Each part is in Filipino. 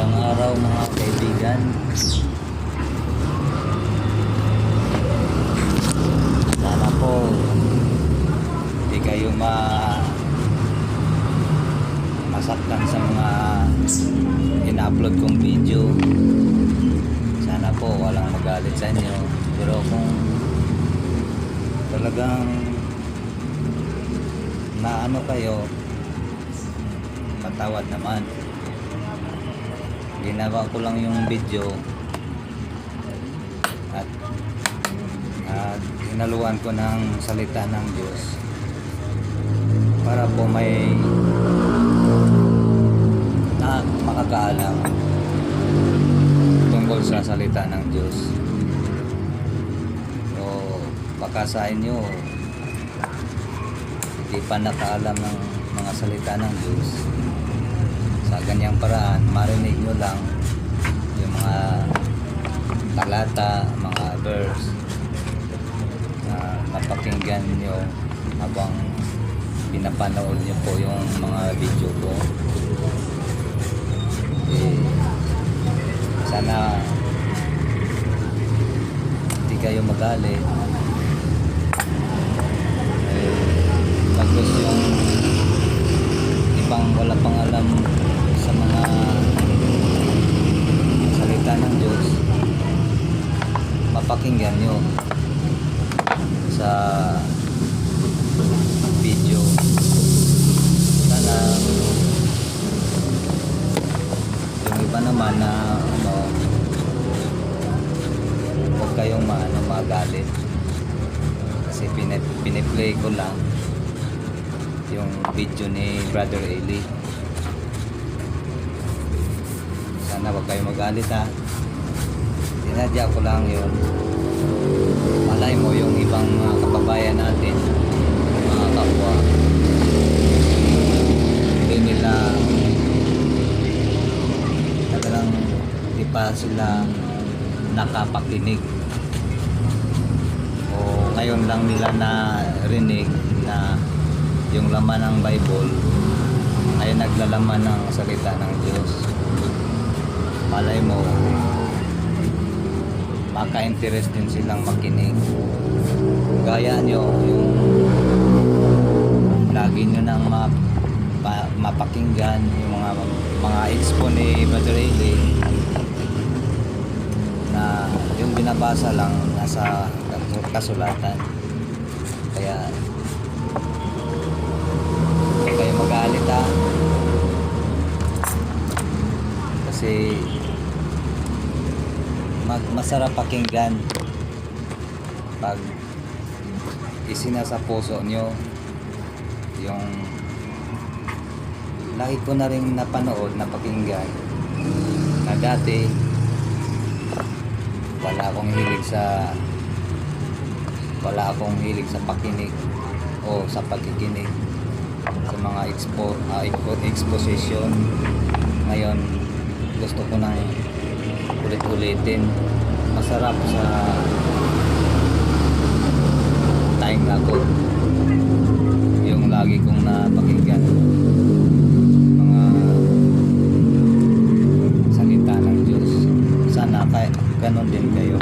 Magandang araw mga kaibigan. Sana po hindi kayo masaktan sa mga in-upload kong video. Sana po walang magalit sa inyo. Pero kung talagang naano kayo, patawad naman. Ginawa ko lang yung video at hinaluan ko ng salita ng Diyos para po may makakaalam tungkol sa salita ng Diyos. So baka sa inyo hindi pa nakaalam ng mga salita ng Diyos, sa ganyang paraan marinig nyo lang yung mga talata, mga verse na napakinggan nyo habang pinapanood nyo po yung mga video ko. Sana hindi kayo magalit. Tapos yung ibang wala pang alam sa mga salita ng Diyos, mapakinggan nyo sa video. Sana yung iba naman na huwag kayong magalit kasi piniplay ko lang yung video ni Brother Eli. Sana huwag kayong magalit ha. Sinadya ko lang yun. Malay mo yung ibang mga kababayan natin, mga kapwa, hindi nila talagang di pa sila nakapakinig o ngayon lang nila narinig na yung laman ng Bible ay naglalaman ng salita ng Diyos. Malay mo maka-interest din silang makinig. Gaya nyo yung lagi nyo nang mapakinggan yung mga expo ni Brother Eli na yung binabasa lang nasa kasulatan. Kaya huwag kayo magalit ha, kasi masarap pakinggan pag isinasa puso nyo yung lagi ko na rin napanood na pakinggan na dati wala akong hilig sa pakinig o sa pagkikinig sa mga exposition. Ngayon gusto ko nang ulit-ulitin. Masarap sa time ako yung lagi kong napakinggan mga salita ng Diyos. Sana ganon din kayo.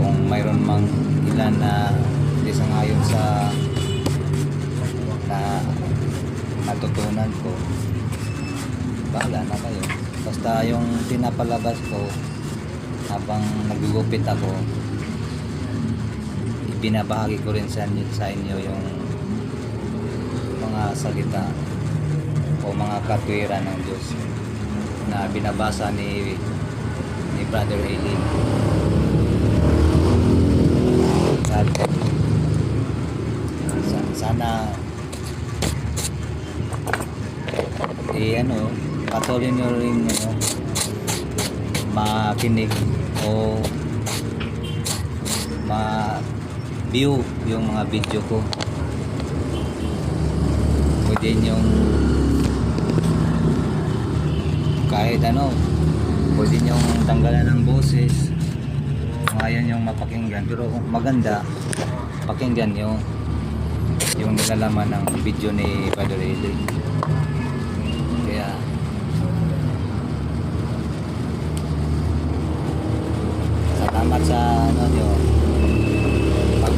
Kung mayroon mang ilan na hindi sangayon sa natutunan ko, bahala na kayo. Basta yung pinapalabas ko habang nagugupit ako, ibinabahagi ko rin sa inyo yung mga salita o mga katwiran ng Diyos na binabasa ni Brother Eli. At sana patuloy nyo rin makinig o ma-view yung mga video ko. Pwede nyong kahit pwede nyong tanggalan ng boses kung ayaw nyong mapakinggan, pero kung maganda pakinggan nyo yung nilalaman ng video ni Brother Eli. Kaya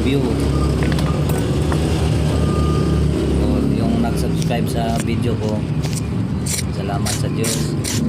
view. O, yung nag-subscribe sa video ko, salamat sa Diyos.